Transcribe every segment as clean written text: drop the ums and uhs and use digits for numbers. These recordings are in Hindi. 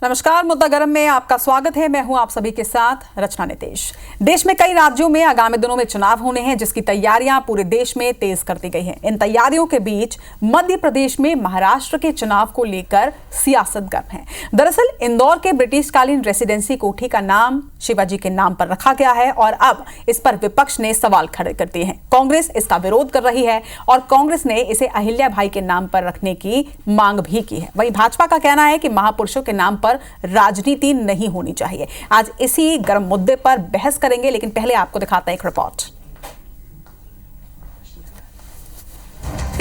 नमस्कार, मुद्दा गरम में आपका स्वागत है। मैं हूं आप सभी के साथ रचना नितेश। देश में कई राज्यों में आगामी दिनों में चुनाव होने हैं, जिसकी तैयारियां पूरे देश में तेज कर दी गई हैं। इन तैयारियों के बीच मध्य प्रदेश में महाराष्ट्र के चुनाव को लेकर सियासत गर्म है। दरअसल इंदौर के ब्रिटिशकालीन रेसिडेंसी कोठी का नाम शिवाजी के नाम पर रखा गया है और अब इस पर विपक्ष ने सवाल खड़े कर दिए हैं। कांग्रेस इसका विरोध कर रही है और कांग्रेस ने इसे अहिल्या भाई के नाम पर रखने की मांग भी की है। वहीं भाजपा का कहना है कि महापुरुषों के नाम पर राजनीति नहीं होनी चाहिए। आज इसी गर्म मुद्दे पर बहस करेंगे, लेकिन पहले आपको दिखाता है एक रिपोर्ट।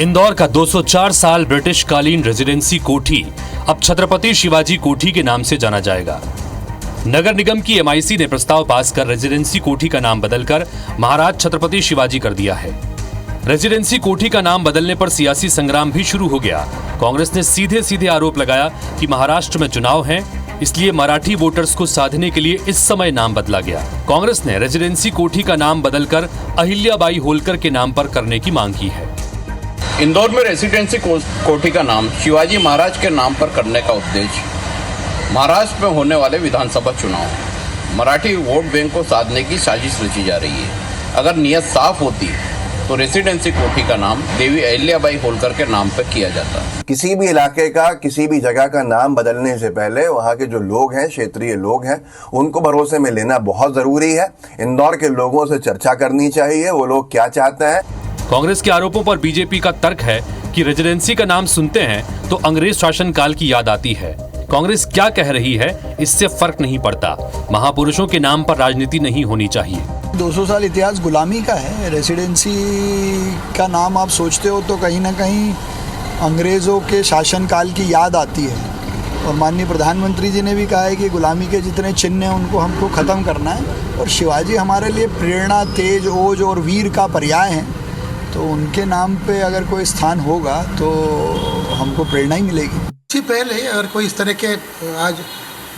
इंदौर का 204 साल ब्रिटिश कालीन रेजिडेंसी कोठी अब छत्रपति शिवाजी कोठी के नाम से जाना जाएगा। नगर निगम की एमआईसी ने प्रस्ताव पास कर रेजिडेंसी कोठी का नाम बदलकर महाराज छत्रपति शिवाजी कर दिया है। रेजिडेंसी कोठी का नाम बदलने पर सियासी संग्राम भी शुरू हो गया। कांग्रेस ने सीधे सीधे आरोप लगाया कि महाराष्ट्र में चुनाव हैं, इसलिए मराठी वोटर्स को साधने के लिए इस समय नाम बदला गया। कांग्रेस ने रेजिडेंसी कोठी का नाम बदलकर अहिल्याबाई होलकर के नाम पर करने की मांग की है। इंदौर में रेजिडेंसी कोठी का नाम शिवाजी महाराज के नाम पर करने का उद्देश्य महाराष्ट्र में होने वाले विधानसभा चुनाव मराठी वोट बैंक को साधने की साजिश रची जा रही है। अगर नीयत साफ होती तो रेसिडेंसी कोठी का नाम देवी अहिल्याबाई होलकर के नाम पर किया जाता है। किसी भी इलाके का, किसी भी जगह का नाम बदलने से पहले वहाँ के जो लोग हैं, क्षेत्रीय लोग हैं, उनको भरोसे में लेना बहुत जरूरी है। इंदौर के लोगों से चर्चा करनी चाहिए, वो लोग क्या चाहते हैं। कांग्रेस के आरोपों पर बीजेपी का तर्क है कि रेजिडेंसी का नाम सुनते हैं तो अंग्रेज शासन काल की याद आती है। कांग्रेस क्या कह रही है इससे फर्क नहीं पड़ता। महापुरुषों के नाम पर राजनीति नहीं होनी चाहिए। 200 साल इतिहास गुलामी का है। रेसिडेंसी का नाम आप सोचते हो तो कहीं ना कहीं अंग्रेज़ों के शासनकाल की याद आती है। और माननीय प्रधानमंत्री जी ने भी कहा है कि गुलामी के जितने चिन्ह हैं उनको हमको ख़त्म करना है। और शिवाजी हमारे लिए प्रेरणा, तेज, ओज और वीर का पर्याय हैं। तो उनके नाम पे अगर कोई स्थान होगा तो हमको प्रेरणा ही मिलेगी। इससे पहले अगर कोई इस तरह के आज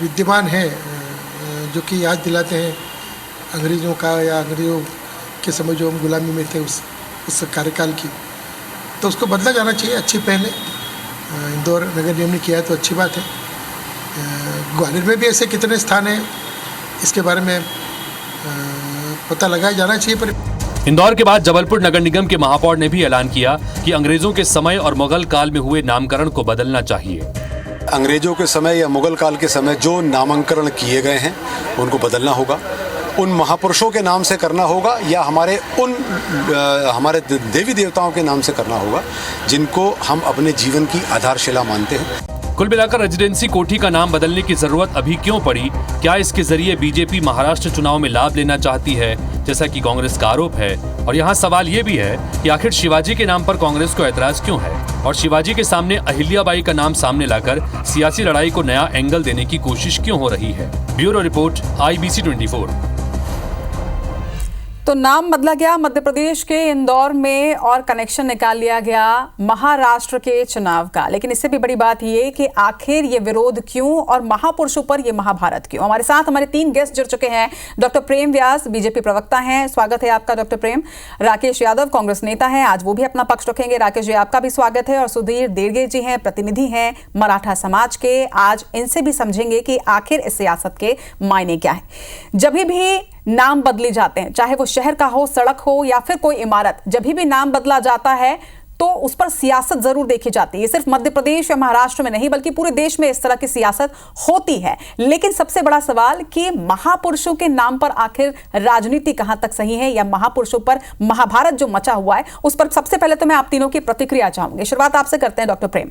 विद्यमान है जो कि याद दिलाते हैं अंग्रेज़ों का या अंग्रेज़ों के समय जो हम गुलामी में थे उस कार्यकाल की, तो उसको बदला जाना चाहिए। अच्छी पहले इंदौर नगर निगम ने किया है तो अच्छी बात है। ग्वालियर में भी ऐसे कितने स्थान हैं, इसके बारे में पता लगाया जाना चाहिए। पर इंदौर के बाद जबलपुर नगर निगम के महापौर ने भी ऐलान किया कि अंग्रेजों के समय और मुगल काल में हुए नामकरण को बदलना चाहिए। अंग्रेजों के समय या मुगल काल के समय जो नामकरण किए गए हैं उनको बदलना होगा। उन महापुरुषों के नाम से करना होगा या हमारे देवी देवताओं के नाम से करना होगा जिनको हम अपने जीवन की आधारशिला मानते हैं। कुल मिलाकर रेजिडेंसी कोठी का नाम बदलने की जरूरत अभी क्यों पड़ी? क्या इसके जरिए बीजेपी महाराष्ट्र चुनाव में लाभ लेना चाहती है, जैसा कि कांग्रेस का आरोप है? और यहाँ सवाल ये भी है कि आखिर शिवाजी के नाम पर कांग्रेस को ऐतराज क्यों है और शिवाजी के सामने अहिल्याबाई का नाम सामने लाकर सियासी लड़ाई को नया एंगल देने की कोशिश क्यों हो रही है? Bureau report, IBC 24। तो नाम बदला गया मध्य प्रदेश के इंदौर में और कनेक्शन निकाल लिया गया महाराष्ट्र के चुनाव का। लेकिन इससे भी बड़ी बात ये कि आखिर ये विरोध क्यों और महापुरुषों पर ये महाभारत क्यों? हमारे साथ हमारे 3 गेस्ट जुड़ चुके हैं। डॉक्टर प्रेम व्यास बीजेपी प्रवक्ता हैं, स्वागत है आपका डॉक्टर प्रेम। राकेश यादव कांग्रेस नेता हैं, आज वो भी अपना पक्ष रखेंगे। राकेश जी, आपका भी स्वागत है। और सुधीर देड़गे जी हैं, प्रतिनिधि हैं मराठा समाज के, आज इनसे भी समझेंगे कि आखिर इस सियासत के मायने क्या है। जब भी नाम बदले जाते हैं, चाहे वो शहर का हो, सड़क हो या फिर कोई इमारत, जब भी नाम बदला जाता है तो उस पर सियासत जरूर देखी जाती है। सिर्फ मध्य प्रदेश या महाराष्ट्र में नहीं बल्कि पूरे देश में इस तरह की सियासत होती है। लेकिन सबसे बड़ा सवाल कि महापुरुषों के नाम पर आखिर राजनीति कहां तक सही है, या महापुरुषों पर महाभारत जो मचा हुआ है उस पर सबसे पहले तो मैं आप तीनों की प्रतिक्रिया चाहूंगी। शुरुआत आपसे करते हैं डॉक्टर प्रेम।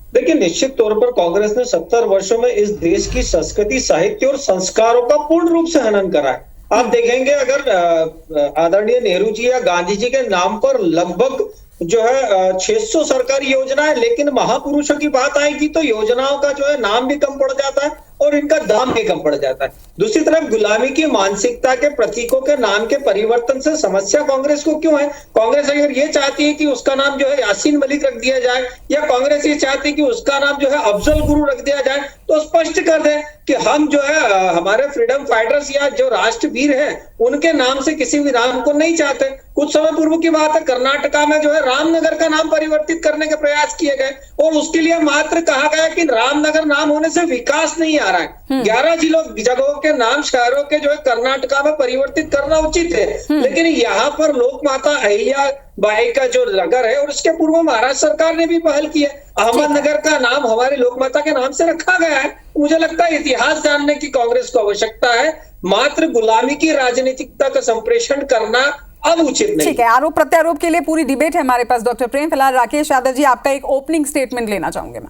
देखिए, निश्चित तौर पर कांग्रेस ने 70 वर्षों में इस देश की संस्कृति, साहित्य और संस्कारों का पूर्ण रूप से हनन करा है। आप देखेंगे अगर आदरणीय नेहरू जी या गांधी जी के नाम पर लगभग जो है 600 सरकारी योजना है, लेकिन महापुरुषों की बात आएगी तो योजनाओं का जो है नाम भी कम पड़ जाता है और इनका दाम भी कम पड़ जाता है। दूसरी तरफ गुलामी की मानसिकता के प्रतीकों के नाम के परिवर्तन से समस्या कांग्रेस को क्यों है? कांग्रेस अगर ये चाहती है कि उसका नाम जो है यासीन मलिक रख दिया जाए या कांग्रेस ये चाहती है कि उसका नाम जो है अफजल गुरु रख दिया जाए, तो स्पष्ट कर दे कि हम जो है हमारे फ्रीडम फाइटर्स या जो राष्ट्रवीर हैं उनके नाम से किसी भी नाम को नहीं चाहते। कुछ समय पूर्व की बात है, कर्नाटका में जो है रामनगर का नाम परिवर्तित करने के प्रयास किए गए और उसके लिए मात्र कहा गया कि रामनगर नाम होने से विकास नहीं आ रहा है। 11 जगहों के नाम शहरों के जो है कर्नाटका में परिवर्तित करना उचित है, लेकिन यहाँ पर लोक माता अहिल्या बाई का जो नगर है और उसके पूर्व महाराष्ट्र सरकार ने भी पहल की है, अहमदनगर का नाम हमारी लोक माता के नाम से रखा गया है। मुझे लगता है इतिहास जानने की कांग्रेस को आवश्यकता है, मात्र गुलामी की राजनीतिकता का संप्रेषण करना अब उचित नहीं। ठीक है, आरोप प्रत्यारोप के लिए पूरी डिबेट है हमारे पास डॉक्टर प्रेम। फिलहाल राकेश यादव जी, आपका एक ओपनिंग स्टेटमेंट लेना चाहूंगे मैं।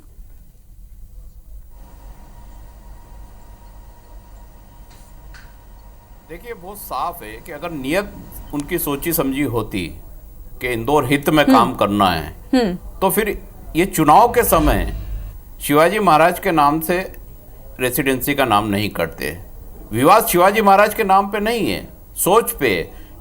देखिए, बहुत साफ है कि अगर नियत उनकी सोची समझी होती कि इंदौर हित में काम करना है, तो फिर ये चुनाव के समय शिवाजी महाराज के नाम से रेसिडेंसी का नाम नहीं करते। विवाद शिवाजी महाराज के नाम पे नहीं है, सोच पे,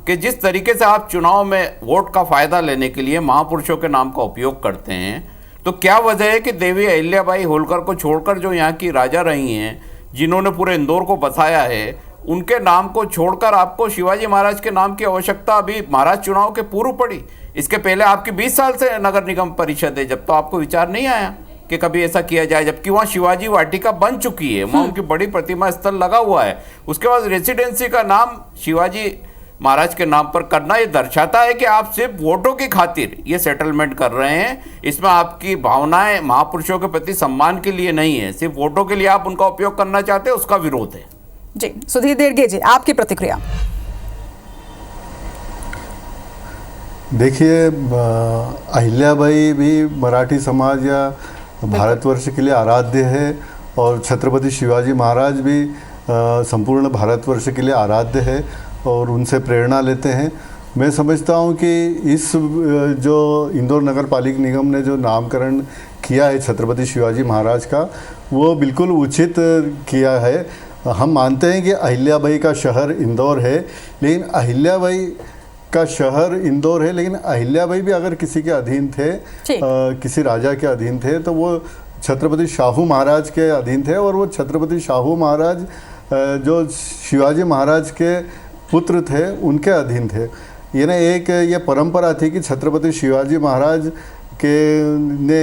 कि जिस तरीके से आप चुनाव में वोट का फायदा लेने के लिए महापुरुषों के नाम का उपयोग करते हैं, तो क्या वजह है कि देवी अहिल्याबाई होलकर को छोड़कर जो यहाँ की राजा रही हैं, जिन्होंने पूरे इंदौर को बसाया है, उनके नाम को छोड़कर आपको शिवाजी महाराज के नाम की आवश्यकता अभी महाराज चुनाव के पूर्व पड़ी? इसके पहले आपकी 20 साल से नगर निगम परिषद है, जब तो आपको विचार नहीं आया कि कभी ऐसा किया जाए, जबकि वहाँ शिवाजी वाटिका बन चुकी है, वहाँ उनकी बड़ी प्रतिमा स्थल लगा हुआ है। उसके बाद रेसिडेंसी का नाम शिवाजी महाराज के नाम पर करना, ये दर्शाता है कि आप सिर्फ वोटों की खातिर ये सेटलमेंट कर रहे हैं। इसमें आपकी भावनाएं महापुरुषों के प्रति सम्मान के लिए नहीं है, सिर्फ वोटों के लिए आप उनका उपयोग करना चाहते हैं, उसका विरोध है। जी, सुधीर देड़गे जी, आपकी प्रतिक्रिया। देखिए, अहिल्याबाई भी मराठी समाज या भारतवर्ष के लिए आराध्य है और छत्रपति शिवाजी महाराज भी संपूर्ण भारतवर्ष के लिए आराध्य है और उनसे प्रेरणा लेते हैं। मैं समझता हूं कि इस जो इंदौर नगर पालिका निगम ने जो नामकरण किया है छत्रपति शिवाजी महाराज का, वो बिल्कुल उचित किया है। हम मानते हैं कि अहिल्याबाई का शहर इंदौर है, लेकिन अहिल्याबाई का शहर इंदौर है, लेकिन अहिल्याबाई भी अगर किसी के अधीन थे, किसी राजा के अधीन थे, तो वो छत्रपति शाहू महाराज के अधीन थे और वो छत्रपति शाहू महाराज जो शिवाजी महाराज के पुत्र थे उनके अधीन थे। ये ना एक ये परंपरा थी कि छत्रपति शिवाजी महाराज के ने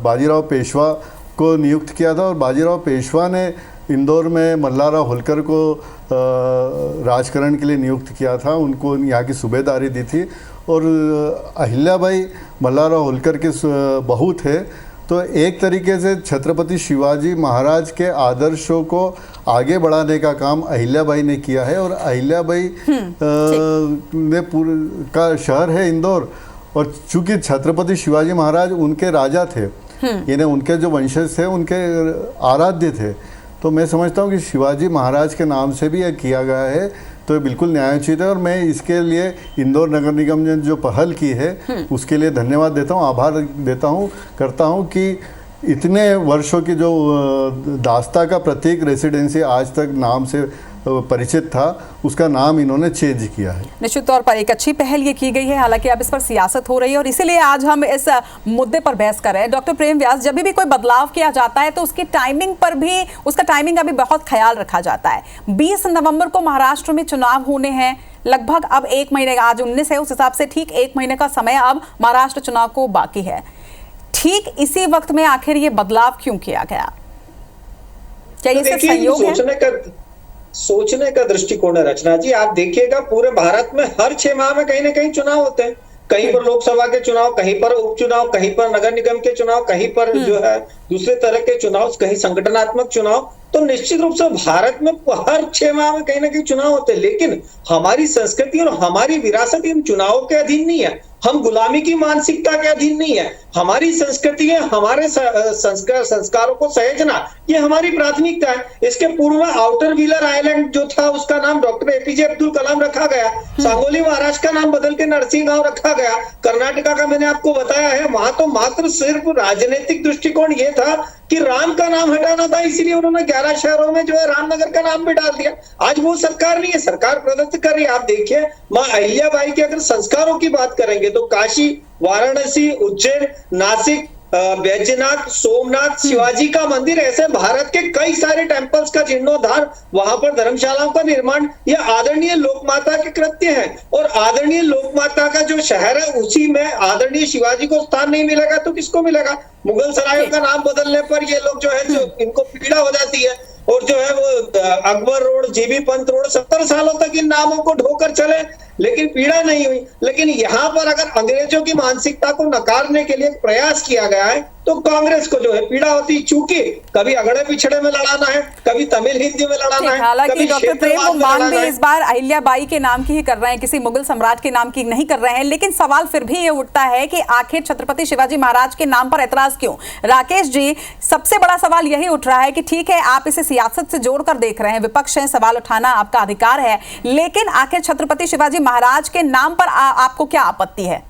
बाजीराव पेशवा को नियुक्त किया था और बाजीराव पेशवा ने इंदौर में मल्हारराव होलकर को राजकरण के लिए नियुक्त किया था, उनको यहाँ की सूबेदारी दी थी। और अहिल्याबाई मल्हारराव होलकर के बहू थे, तो एक तरीके से छत्रपति शिवाजी महाराज के आदर्शों को आगे बढ़ाने का काम अहिल्याबाई ने किया है। और अहिल्याबाई ने का शहर है इंदौर, और चूंकि छत्रपति शिवाजी महाराज उनके राजा थे, यानी उनके जो वंशज थे उनके आराध्य थे, तो मैं समझता हूँ कि शिवाजी महाराज के नाम से भी यह किया गया है, तो ये बिल्कुल न्यायोचित है। और मैं इसके लिए इंदौर नगर निगम ने जो पहल की है उसके लिए धन्यवाद देता हूँ, आभार देता हूँ, करता हूँ कि इतने वर्षों की जो दास्ता का प्रतीक रेसिडेंसी आज तक नाम से परिचित था, उसका नाम इन्होंने चेंज किया है। निश्चित तौर पर एक अच्छी पहल ये की गई है, हालांकि अब इस पर सियासत हो रही है और इसीलिए आज हम इस मुद्दे पर बहस कर रहे हैं। डॉक्टर प्रेम व्यास, जब भी कोई बदलाव किया जाता है तो उसकी टाइमिंग पर भी, उसका टाइमिंग का भी बहुत ख्याल रखा जाता है। 20 नवंबर को महाराष्ट्र में चुनाव होने हैं, लगभग अब 1 महीने का, आज 19 है, उस हिसाब से ठीक 1 महीने का समय अब महाराष्ट्र चुनाव को बाकी है। ठीक इसी वक्त में आखिर ये बदलाव क्यों किया गया? क्या ये सिर्फ संयोग है? सोचने का दृष्टिकोण है रचना जी। आप देखिएगा, पूरे भारत में हर 6 माह में कहीं ना कहीं चुनाव होते हैं, कहीं पर लोकसभा के चुनाव, कहीं पर उपचुनाव, कहीं पर नगर निगम के चुनाव, कहीं पर जो है दूसरे तरह के चुनाव, कहीं संगठनात्मक चुनाव। तो निश्चित रूप से भारत में हर 6 माह में कहीं ना कहीं चुनाव होते हैं, लेकिन हमारी संस्कृति और हमारी विरासत इन चुनावों के अधीन नहीं है। हम गुलामी की मानसिकता के अधीन नहीं है। हमारी संस्कृति है, हमारे संस्कारों को सहेजना, ये हमारी प्राथमिकता है। इसके पूर्व में आउटर व्हीलर आइलैंड जो था, उसका नाम डॉक्टर एपीजे अब्दुल कलाम रखा गया। सांगोली महाराष्ट्र का नाम बदल के नरसिंह गांव रखा गया। कर्नाटका का मैंने आपको बताया है, वहां तो मात्र सिर्फ राजनीतिक दृष्टिकोण ये था कि राम का नाम हटाना था, इसीलिए उन्होंने 11 शहरों में जो है रामनगर का नाम भी डाल दिया। आज वो सरकार नहीं है, सरकार प्रदर्शित कर रही है। आप देखिए, मां अहिल्याबाई के अगर संस्कारों की बात करेंगे तो काशी, वाराणसी, उज्जैन, नासिक, बैजनाथ, सोमनाथ, शिवाजी का मंदिर, ऐसे भारत के कई सारे टेम्पल्स का जीर्णोद्धार, वहां पर धर्मशालाओं का निर्माण, यह आदरणीय लोकमाता के कृत्य है। और आदरणीय लोकमाता का जो शहर है उसी में आदरणीय शिवाजी को स्थान नहीं मिलेगा तो किसको मिलेगा? मुगल सरायों का नाम बदलने पर ये लोग जो है, जो इनको पीड़ा हो जाती है, और जो है वो Akbar road, GB Pant road 70 सालों तक इन नामों को ढोकर चले, लेकिन पीड़ा नहीं हुई। लेकिन यहाँ पर अगर अंग्रेजों की मानसिकता को नकारने के लिए प्रयास किया गया है तो कांग्रेस को जो है पीड़ा होती, चूंकि कभी अगड़े पिछड़े में लड़ाना है, कभी तमिल हिंदी में लड़ाना है। हालांकि डॉक्टर प्रेम वो मांग भी इस बार अहिल्याबाई के नाम की ही कर रहे हैं, किसी मुगल सम्राट के नाम की नहीं कर रहे हैं, लेकिन सवाल फिर भी ये उठता है कि आखिर छत्रपति शिवाजी महाराज के नाम पर ऐतराज क्यों? राकेश जी, सबसे बड़ा सवाल यही उठ रहा है कि ठीक है, आप इसे सियासत से जोड़कर देख रहे हैं, विपक्ष है, सवाल उठाना आपका अधिकार है, लेकिन आखिर छत्रपति शिवाजी महाराज के नाम पर आपको क्या आपत्ति है?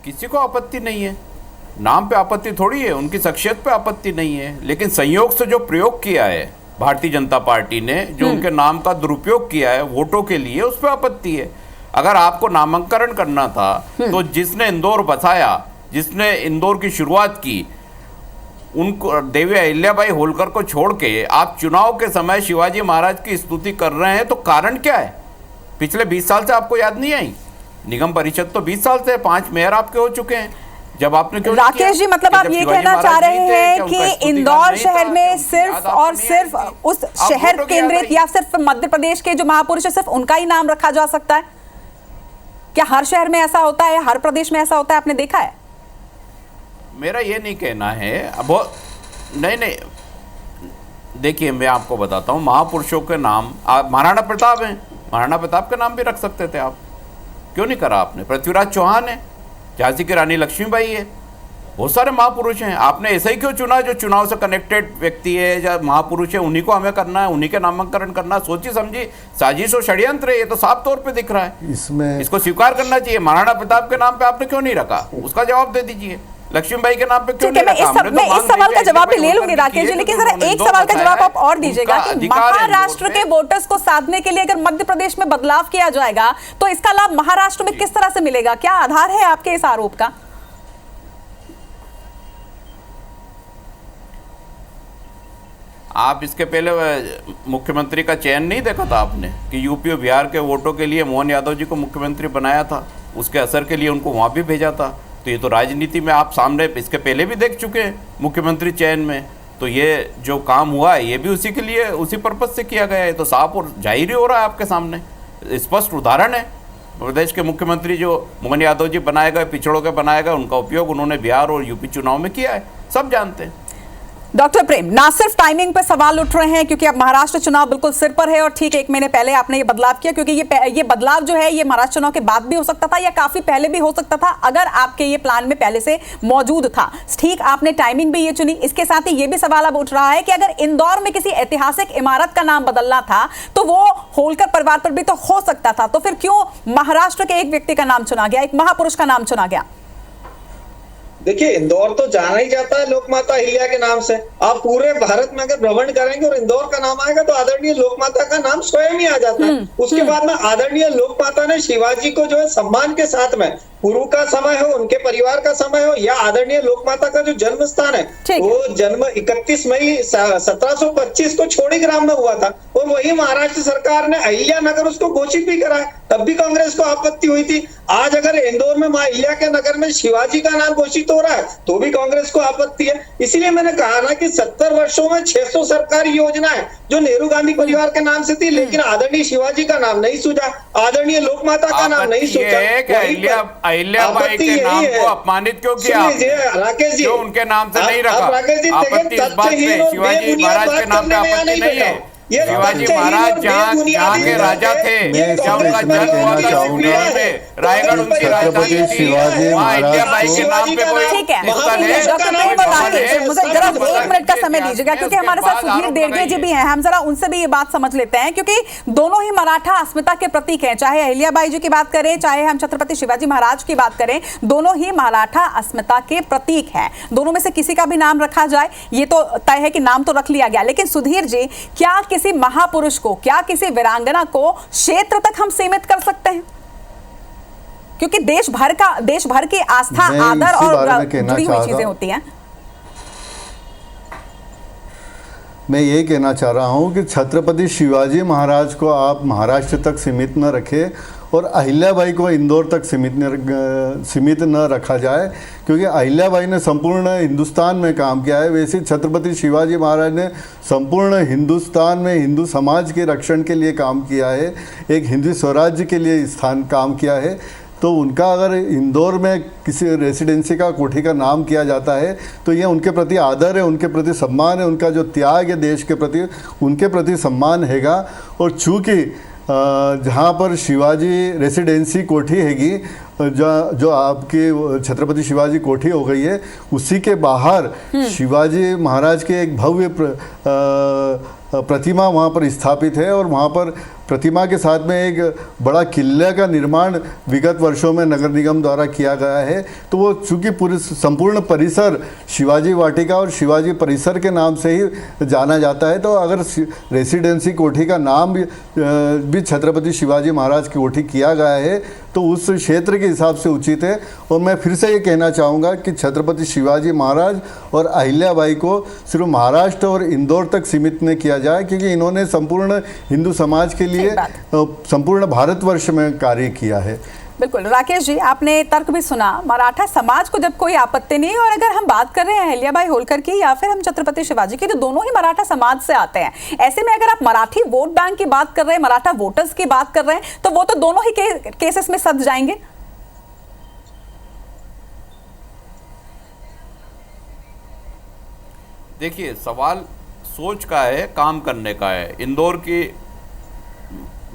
किसी को आपत्ति नहीं है, नाम पे आपत्ति थोड़ी है, उनकी शख्सियत पे आपत्ति नहीं है, लेकिन संयोग से जो प्रयोग किया है भारतीय जनता पार्टी ने, जो उनके नाम का दुरुपयोग किया है वोटों के लिए, उस पर आपत्ति है। अगर आपको नामांकन करना था तो जिसने इंदौर बसाया, जिसने इंदौर की शुरुआत की, उनको, देवी अहिल्याबाई होलकर को छोड़ के आप चुनाव के समय शिवाजी महाराज की स्तुति कर रहे हैं, तो कारण क्या है? पिछले 20 साल से आपको याद नहीं आई? निगम परिषद तो 20 साल से 5 मेयर आपके हो चुके हैं, जब आपने क्यों? राकेश जी, मतलब आप ये कहना चाह रहे हैं कि इंदौर शहर में सिर्फ और सिर्फ उस शहर केंद्रित या सिर्फ मध्य प्रदेश के जो महापुरुष है सिर्फ उनका ही नाम रखा जा सकता है? क्या हर शहर में ऐसा होता है, हर प्रदेश में ऐसा होता है? आपने देखा है? मेरा ये नहीं कहना है, अब नहीं, देखिए मैं आपको बताता हूँ, महापुरुषों के नाम, महाराणा प्रताप हैं, महाराणा प्रताप के नाम भी रख सकते थे आप, क्यों नहीं करा आपने? पृथ्वीराज चौहान है, झांसी की रानी लक्ष्मीबाई है, बहुत सारे महापुरुष हैं, आपने ऐसा ही क्यों चुना? जो चुनाव से कनेक्टेड व्यक्ति है या महापुरुष है उन्हीं को हमें करना है, उन्हीं के नामांकन करना। सोची समझी साजिश और षड्यंत्र है, ये तो साफ तौर पे दिख रहा है, इसको स्वीकार करना चाहिए। महाराणा प्रताप के नाम पे आपने क्यों नहीं रखा, उसका जवाब दे दीजिए। लक्ष्मीबाई के नाम पे क्यों नहीं रखा? मैं इस सवाल का जवाब भी ले लूंगी राकेश जी, लेकिन जरा एक सवाल का जवाब आप और दीजिएगा कि महाराष्ट्र के वोटर्स को साधने के लिए अगर मध्य प्रदेश में बदलाव किया जाएगा तो इसका लाभ महाराष्ट्र में किस तरह से मिलेगा? क्या आधार है आपके इस आरोप का? आप इसके पहले मुख्यमंत्री का चयन नहीं देखा था आपने कि यूपी और बिहार के वोटों के लिए मोहन यादव जी को मुख्यमंत्री बनाया था, उसके असर के लिए उनको वहां भी भेजा था। तो ये तो राजनीति में आप सामने इसके पहले भी देख चुके हैं मुख्यमंत्री चयन में, तो ये जो काम हुआ है ये भी उसी के लिए, उसी पर्पज से किया गया है। तो साफ और जाहिर ही हो रहा है आपके सामने, स्पष्ट उदाहरण है। प्रदेश के मुख्यमंत्री जो मोहन यादव जी बनाए गए, पिछड़ों के बनाए गए, उनका उपयोग उन्होंने बिहार और यूपी चुनाव में किया है, सब जानते हैं। डॉक्टर प्रेम, ना सिर्फ टाइमिंग पे सवाल उठ रहे हैं क्योंकि अब महाराष्ट्र चुनाव बिल्कुल सिर पर है और ठीक 1 महीने पहले आपने ये बदलाव किया, क्योंकि ये बदलाव जो है ये महाराष्ट्र चुनाव के बाद भी हो सकता था या काफी पहले भी हो सकता था अगर आपके ये प्लान में पहले से मौजूद था। ठीक, आपने टाइमिंग भी ये चुनी। इसके साथ ही ये भी सवाल अब उठ रहा है कि अगर इंदौर में किसी ऐतिहासिक इमारत का नाम बदलना था तो वो होलकर परिवार पर भी तो हो सकता था, तो फिर क्यों महाराष्ट्र के एक व्यक्ति का नाम चुना गया, एक महापुरुष का नाम चुना गया? देखिए, इंदौर तो जाना ही जाता है लोकमाता अहिल्या के नाम से। आप पूरे भारत में अगर भ्रमण करेंगे और इंदौर का नाम आएगा तो आदरणीय लोकमाता का नाम स्वयं ही आ जाता है। उसके बाद में आदरणीय लोकमाता ने शिवाजी को जो है सम्मान के साथ में, गुरु का समय हो, उनके परिवार का समय हो, या आदरणीय लोकमाता का जो जन्म स्थान है वो जन्म 31 मई 1725 को छोड़ी ग्राम में हुआ था और वही महाराष्ट्र सरकार ने अहिल्या नगर उसको घोषित भी करा है, तब भी कांग्रेस को आपत्ति हुई थी। आज अगर इंदौर में मां अहिल्या के नगर में शिवाजी का नाम घोषित हो रहा है तो भी कांग्रेस को आपत्ति है। इसीलिए मैंने कहा ना कि 70 वर्षों में 600 सरकारी योजनाएं जो नेहरू गांधी परिवार के नाम से थी, लेकिन आदरणीय शिवाजी का नाम नहीं सूझा, आदरणीय लोकमाता का नाम नहीं सूझा। अहिल्याबाई के नाम को अपमानित क्यों किया राकेश जी? क्यों उनके नाम से नहीं रखा? राकेश जी, आपत्ति इस बात पे शिवाजी महाराज के नाम पे आपत्ति नहीं है। शिवाजी महाराज जहाँ के राजा थे, जहाँ उनका जन्म हुआ था सिंधिया में, रायगढ़ उनकी राजधानी थी, वहाँ अहिल्याबाई के नाम पे कोई ठीक है। मुझे जरा 1 मिनट का समय दीजिएगा क्योंकि हमारे साथ सुधीर देड़गे जी भी हैं, हम जरा उनसे भी ये बात समझ लेते हैं क्योंकि दोनों ही मराठा अस्मिता के प्रतीक हैं। चाहे अहिल्याबाई जी की बात करें, चाहे हम छत्रपति शिवाजी महाराज की बात करें, दोनों ही मराठा अस्मिता के प्रतीक हैं। दोनों में से किसी का भी नाम रखा जाए ये तो तय है कि नाम तो रख लिया गया, लेकिन सुधीर जी, क्या किसी महापुरुष को, क्या किसी वीरांगना को क्षेत्र तक हम सीमित कर सकते हैं? क्योंकि देश भर की आस्था, आदर और जुड़ी हुई चीजें होती हैं। मैं ये कहना चाह रहा हूँ कि छत्रपति शिवाजी महाराज को आप महाराष्ट्र तक सीमित न रखें और अहिल्याबाई को इंदौर तक सीमित न रखा जाए, क्योंकि अहिल्याबाई ने संपूर्ण हिंदुस्तान में काम किया है। वैसे छत्रपति शिवाजी महाराज ने संपूर्ण हिंदुस्तान में हिंदू समाज के रक्षण के लिए काम किया है, एक हिंदू स्वराज्य के लिए काम किया है। तो उनका अगर इंदौर में किसी रेसिडेंसी का कोठी का नाम किया जाता है तो ये उनके प्रति आदर है, उनके प्रति सम्मान है, उनका जो त्याग है देश के प्रति, उनके प्रति सम्मान हैगा। और चूँकि जहाँ पर शिवाजी रेसिडेंसी कोठी हैगी, जो आपकी छत्रपति शिवाजी कोठी हो गई है, उसी के बाहर शिवाजी महाराज के एक भव्य प्रतिमा वहाँ पर स्थापित है और वहाँ पर प्रतिमा के साथ में एक बड़ा किले का निर्माण विगत वर्षों में नगर निगम द्वारा किया गया है। तो वो चूँकि पूरे संपूर्ण परिसर शिवाजी वाटिका और शिवाजी परिसर के नाम से ही जाना जाता है, तो अगर रेसिडेंसी कोठी का नाम भी छत्रपति शिवाजी महाराज की कोठी किया गया है तो उस क्षेत्र के हिसाब से उचित है। और मैं फिर से ये कहना चाहूँगा कि छत्रपति शिवाजी महाराज और अहिल्याबाई को सिर्फ महाराष्ट्र और इंदौर तक सीमित न किया जाए, क्योंकि इन्होंने संपूर्ण हिंदू समाज के लिए संपूर्ण भारतवर्ष में कार्य किया है। बिल्कुल राकेश जी, आपने तर्क भी सुना। मराठा समाज को जब कोई आपत्ति नहीं, और अगर हम बात कर रहे हैं अहिल्याबाई होलकर की या फिर हम छत्रपति शिवाजी की, तो दोनों ही मराठा समाज से आते हैं। ऐसे में अगर आप मराठी वोट बैंक की बात कर रहे हैं, मराठा वोटर्स की बात कर रहे हैं, तो वो तो दोनों ही केसेस में सद जाएंगे। देखिए, सवाल सोच का है, काम करने का है। इंदौर की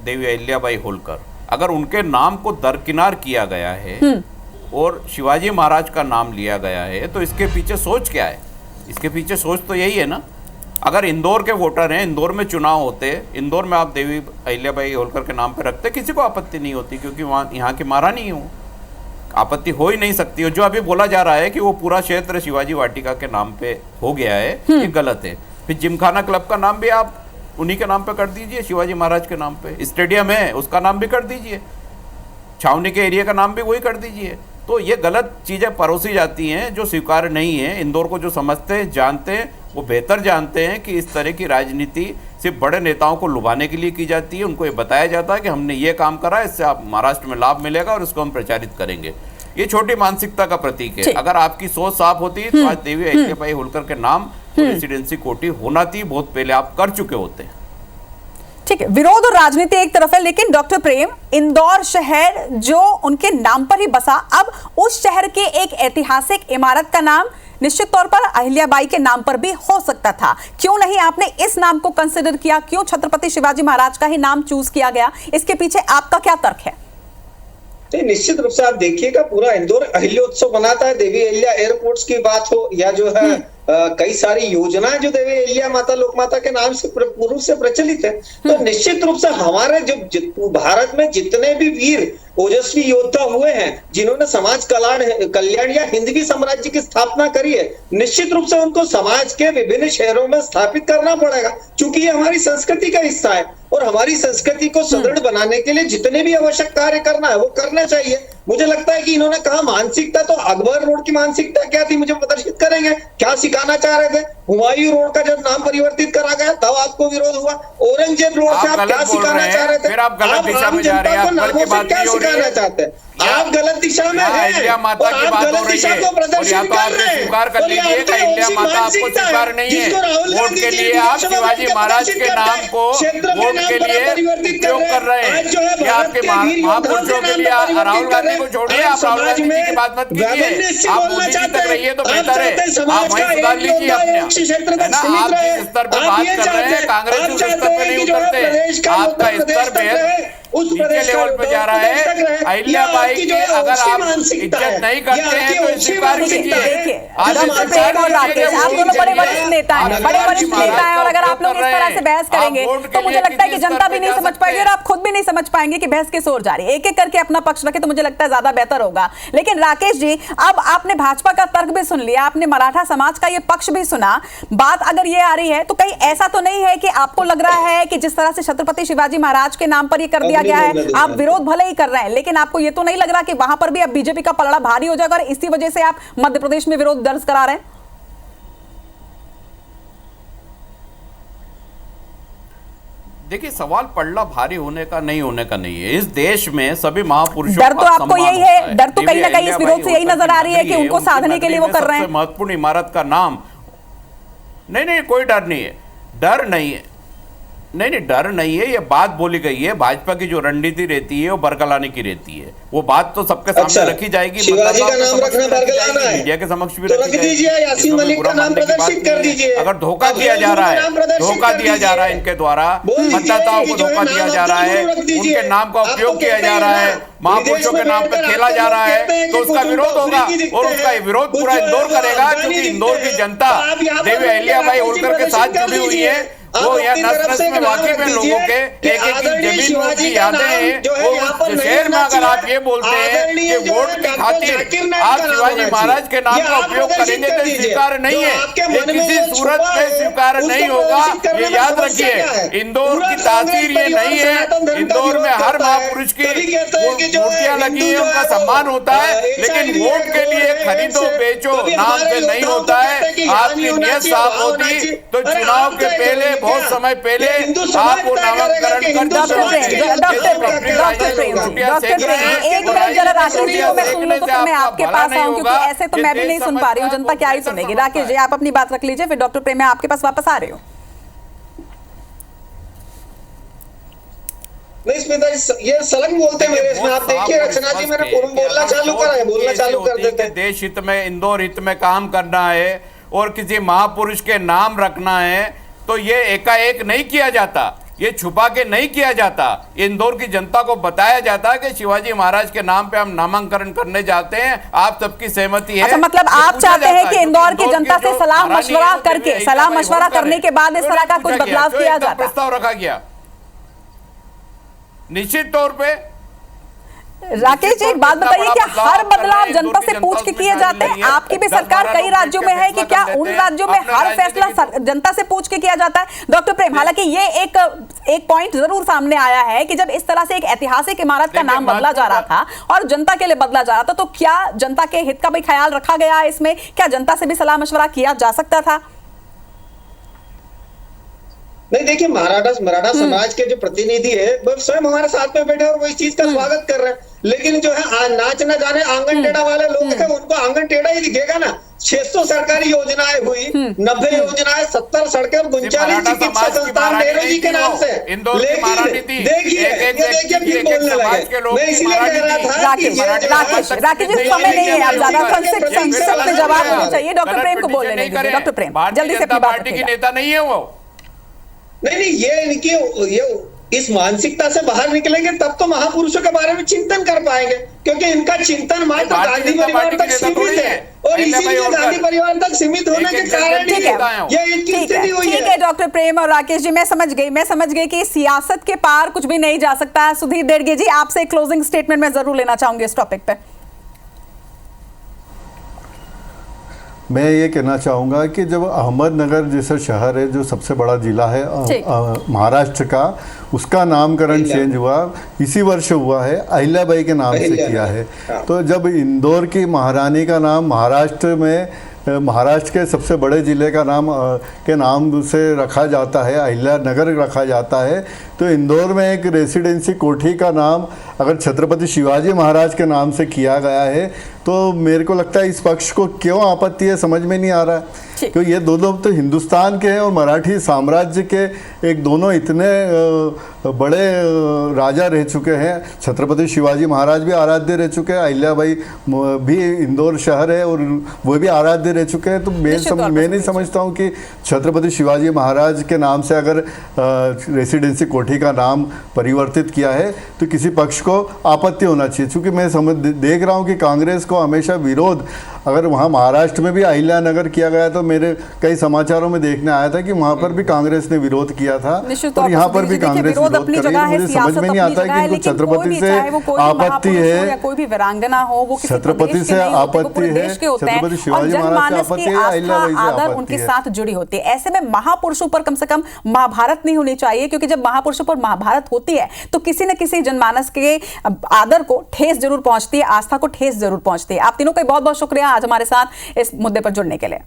देवी अहिल्याबाई होलकर, अगर उनके नाम को दरकिनार किया गया है और शिवाजी महाराज का नाम लिया गया है, तो इसके पीछे सोच क्या है? इसके पीछे सोच तो यही है ना। अगर इंदौर के वोटर हैं, इंदौर में चुनाव होते, इंदौर में आप देवी अहिल्याबाई होलकर के नाम पे रखते, किसी को आपत्ति नहीं होती, क्योंकि वहाँ यहाँ की महारानी हूँ, आपत्ति हो ही नहीं सकती। और जो अभी बोला जा रहा है कि वो पूरा क्षेत्र शिवाजी वाटिका के नाम पे हो गया है, ये गलत है। फिर जिमखाना क्लब का नाम भी आप उन्हीं के नाम पे कर दीजिए, शिवाजी महाराज के नाम पे। स्टेडियम है, उसका नाम भी कर दीजिए, छावनी के एरिया का नाम भी वही कर दीजिए। तो ये गलत चीज़ें परोसी जाती हैं जो स्वीकार नहीं है। इंदौर को जो समझते हैं, जानते हैं, वो बेहतर जानते हैं कि इस तरह की राजनीति सिर्फ बड़े नेताओं को लुभाने के लिए की जाती है। उनको ये बताया जाता है कि हमने ये काम करा, इससे आप महाराष्ट्र में लाभ मिलेगा और इसको हम प्रचारित करेंगे। ये छोटी मानसिकता का प्रतीक है। अगर आपकी सोच साफ होती तो आज देवी अहिल्याबाई होलकर के नाम रेसिडेंसी कोठी होना थी, बहुत पहले आप कर चुके होते हैं। ठीक है, विरोध और राजनीति एक तरफ है, लेकिन डॉक्टर प्रेम, इंदौर शहर जो उनके नाम पर ही बसा, अब उस शहर के एक ऐतिहासिक इमारत का नाम निश्चित तौर पर अहिल्याबाई के नाम पर भी हो सकता था। क्यों नहीं आपने इस नाम को कंसिडर किया? क्यों छत्रपति शिवाजी महाराज का ही नाम चूज किया गया? इसके पीछे आपका क्या तर्क है? तो निश्चित रूप से आप देखिएगा, पूरा इंदौर अहिल्याोत्सव मनाता है। देवी अहिल्या एयरपोर्ट्स की बात हो या जो है कई सारी योजनाएं जो देवी अहिल्या माता लोकमाता के नाम से पूर्व से प्रचलित है। तो निश्चित रूप से हमारे जो भारत में जितने भी वीर ओजस्वी योद्धा हुए हैं, जिन्होंने समाज कल्याण या हिंदवी साम्राज्य की स्थापना करी है, निश्चित रूप से उनको समाज के विभिन्न शहरों में स्थापित करना पड़ेगा, क्योंकि ये हमारी संस्कृति का हिस्सा है। और हमारी संस्कृति को सुदृढ़ बनाने के लिए जितने भी आवश्यक कार्य करना है वो करना चाहिए। मुझे लगता है कि इन्होंने कहा मानसिकता, तो अकबर रोड की मानसिकता क्या थी, मुझे प्रदर्शित करेंगे, क्या सिखाना चाह रहे थे। हुमायूं रोड का जब नाम परिवर्तित करा गया तब आपको विरोध हुआ। औरंगजेब रोड से आप क्या सिखाना चाह रहे थे? आप आम जनता को नामों से क्या सिखाना चाहते हैं? आप गलत दिशा में हैं और आप गलत दिशा को प्रदर्शित कर रहे हैं। कर लीजिए कि अहिल्या माता आपको स्वीकार नहीं है। वोट के लिए आप शिवाजी महाराज के नाम को वोट के लिए उपयोग कर रहे हैं। ये आपके महापुरुषों के लिए। राहुल गांधी को छोड़िए, आप राहुल गांधी जी की बात मत कीजिए, आप मोदी जी तक रहिए तो बेहतर है। आप वहीं सुधार लीजिए अपने, है ना। आप जिस स्तर पर बात कर रहे हैं, कांग्रेस उस स्तर पर नहीं उतरते। आपका स्तर बेहद नीचे लेवल पे जा रहा है। अहिल्याबाई की अगर आप इज्जत नहीं करते हैं तो स्वीकार कीजिए। आप दोनों बड़े वरिष्ठ नेता हैं, बड़े वरिष्ठ नेता हैं, और अगर आप लोग इस तरह से बहस करेंगे तो मुझे लगता है कि जनता भी नहीं समझ पाएगी और आप खुद भी नहीं समझ पाएंगे कि बहस किस ओर जा रही है। एक एक करके अपना पक्ष रखे तो मुझे लगता है ज्यादा बेहतर होगा। लेकिन राकेश जी, अब आपने भाजपा का तर्क भी सुन लिया, आपने मराठा समाज का ये पक्ष भी सुना। बात अगर ये आ रही है तो कहीं ऐसा तो नहीं है कि आपको लग रहा है कि जिस तरह से छत्रपति शिवाजी महाराज के नाम पर ये कर दिया किया गया है, आप विरोध भले ही कर रहे हैं, लेकिन आपको ये तो नहीं लग रहा कि वहां पर भी अब बीजेपी का पलड़ा भारी हो जाएगा और इसी वजह से आप मध्य प्रदेश में विरोध दर्ज करा रहे हैं? देखिए, सवाल पलड़ा भारी होने का नहीं होने का नहीं है। इस देश में सभी महापुरुषों डर तो आपको यही है, डर तो कहीं ना कहीं इस विरोध से यही नजर आ रही है कि उनको साधने के लिए वो कर रहे हैं। महत्वपूर्ण इमारत का नाम, नहीं, कोई डर नहीं है, डर नहीं है, नहीं, डर नहीं है। ये बात बोली गई है, भाजपा की जो रणनीति रहती है वो बरगलाने की रहती है। वो बात तो सबके सामने रखी जाएगी, शिवाजी का नाम रखना बरगलाना है, मीडिया के समक्ष भी तो रख दीजिए, यासीन मलिक का नाम प्रदर्शित कर दीजिए। अगर धोखा दिया जा रहा है, धोखा दिया जा रहा है इनके द्वारा, मतदाताओं को धोखा दिया जा रहा है, उनके नाम का उपयोग किया जा रहा है, महापुरुषों के नाम पर खेला जा रहा है, तो उसका विरोध होगा और उसका विरोध पूरा इंदौर करेगा, क्योंकि इंदौर की जनता देवी अहिल्याबाई होलकर के साथ जुड़ी हुई है। वो यहाँ नस में वाकिफ है लोगों के, एक जमीन की यादें हैं। वो शहर में अगर आप ये बोलते हैं कि वोट की खातिर आप शिवाजी महाराज के नाम का उपयोग करेंगे तो स्वीकार नहीं है, ये किसी सूरत में स्वीकार नहीं होगा। ये याद रखिए, इंदौर की तासीर ये नहीं है। इंदौर में हर महापुरुष की मूर्तियां लगी है, उनका सम्मान होता है, लेकिन वोट के लिए खरीदो बेचो नाम से नहीं होता है। आपकी नियत साफ होती तो चुनाव के पहले, बहुत समय पहले आप वो नामकरण कर डॉक्टर प्रेम, एक मिनट जरा राकेश जी को मैं सुन लूं तो फिर मैं आपके पास आऊं, क्योंकि ऐसे तो मैं भी नहीं सुन पा रही हूँ, जनता क्या ही सुनेगी। राकेश जी, आप अपनी बात रख लीजिए, फिर डॉक्टर प्रेम मैं आपके पास वापस आ रही हूँ। नहीं स्मिता जी, ये सलंग बोलते हैं मेरे इसमें। आप देखिए रचना जी, मैंने बोलना चालू करा है, बोलना चालू कर देते हैं। देश हित में, इंदौर हित में काम करना है और किसी महापुरुष के नाम रखना है तो ये एकाएक नहीं किया जाता, ये छुपा के नहीं किया जाता। इंदौर की जनता को बताया जाता है कि शिवाजी महाराज के नाम पे हम नामांकन करने जाते हैं, आप सबकी सहमति है। अच्छा, मतलब आप चाहते हैं कि इंदौर की जनता से सलाह मशवरा करके, सलाह मशवरा करने के बाद इस तरह का कुछ बदलाव किया जाता, प्रस्ताव रखा गया? निश्चित तौर पे। राकेश जी, एक बात बताइए, क्या हर बदलाव जनता से पूछ के किए जाते हैं? आपकी भी सरकार कई राज्यों में है कि क्या उन राज्यों में हर फैसला जनता से पूछ के किया जाता है? डॉक्टर प्रेम, हालांकि ये एक पॉइंट जरूर सामने आया है कि जब इस तरह से एक ऐतिहासिक इमारत का नाम बदला जा रहा था और जनता के लिए बदला जा रहा था, तो क्या जनता के हित का भी ख्याल रखा गया है इसमें? क्या जनता से भी सलाह मशवरा किया जा सकता था? नहीं, देखिए, मराठा समाज के जो प्रतिनिधि है वो स्वयं हमारे साथ में बैठे और वो इस चीज का स्वागत कर रहे हैं, लेकिन जो है नाच न जाने आंगन टेढ़ा वाले लोग हैं, उनको आंगन टेढ़ा ही दिखेगा ना। 600 सरकारी योजनाएं हुई, 90 योजनाएं, 70 सड़कें और 39 चिकित्सा संस्थान नेहरू जी के नाम से। लेकिन देखिए फिर बोलने लगे, मैं इसलिए कह रहा था कि राकेश जी, समय नहीं है, आप ज्यादा संक्षिप्त में जवाब होना चाहिए। डॉक्टर प्रेम को बोलने दीजिए। डॉक्टर प्रेम, जल्दी से अपनी बात पार्टी की नेता नहीं है वो। नहीं, ये इनकी इस मानसिकता से बाहर निकलेंगे तब तो महापुरुषों के बारे में चिंतन कर पाएंगे, क्योंकि इनका चिंतन मात्र गांधी परिवार तक सीमित है और इसीलिए गांधी परिवार तक सीमित होने के कारण ही ये इनकी स्थिति हुई है। ठीक है डॉक्टर प्रेम और राकेश जी, मैं समझ गई कि सियासत के पार कुछ भी नहीं जा सकता है। सुधीर देड़गे जी, आपसे क्लोजिंग स्टेटमेंट मैं जरूर लेना चाहूंगी इस टॉपिक पे। मैं ये कहना चाहूँगा कि जब अहमदनगर जैसा शहर है जो सबसे बड़ा जिला है महाराष्ट्र का, उसका नामकरण चेंज हुआ, इसी वर्ष हुआ है, अहिल्याबाई के नाम से किया है। तो जब इंदौर की महारानी का नाम महाराष्ट्र के सबसे बड़े ज़िले का नाम से रखा जाता है, अहिल्यानगर रखा जाता है, तो इंदौर में एक रेसिडेंसी कोठी का नाम अगर छत्रपति शिवाजी महाराज के नाम से किया गया है तो मेरे को लगता है इस पक्ष को क्यों आपत्ति है, समझ में नहीं आ रहा है। क्योंकि ये दोनों तो हिंदुस्तान के हैं और मराठी साम्राज्य के एक दोनों इतने बड़े राजा रह चुके हैं। छत्रपति शिवाजी महाराज भी आराध्य रह चुके हैं, अहिल्याबाई भी इंदौर शहर है और वो भी आराध्य रह चुके हैं। तो मैं नहीं समझता हूँ कि छत्रपति शिवाजी महाराज के नाम से अगर रेसिडेंसी कोठी का नाम परिवर्तित किया है तो किसी पक्ष को आपत्ति होना चाहिए। क्योंकि मैं देख रहा हूँ कि कांग्रेस को हमेशा विरोध अगर वहाँ महाराष्ट्र में भी अहिल्यानगर किया गया तो मेरे कई समाचारों में देखने आया था कि वहाँ पर भी कांग्रेस ने विरोध किया था और यहाँ पर भी कांग्रेस विरोध कर रही है। मुझे समझ में नहीं आता है कि इनको छत्रपति से आपत्ति है, कोई भी वीरांगना हो, वो छत्रपति से आपत्ति है, छत्रपति शिवाजी महाराज से आपत्ति है, अहिल्याबाई से आपत्ति है, उनके साथ जुड़ी होती है। ऐसे में महापुरुषों पर कम से कम महाभारत नहीं होनी चाहिए, क्योंकि जब महापुरुषों पर महाभारत होती है तो किसी न किसी जनमानस के आदर को ठेस जरूर पहुंचती है, आस्था को ठेस जरूर पहुंचती है। आप तीनों का बहुत बहुत शुक्रिया आज हमारे साथ इस मुद्दे पर जुड़ने के लिए।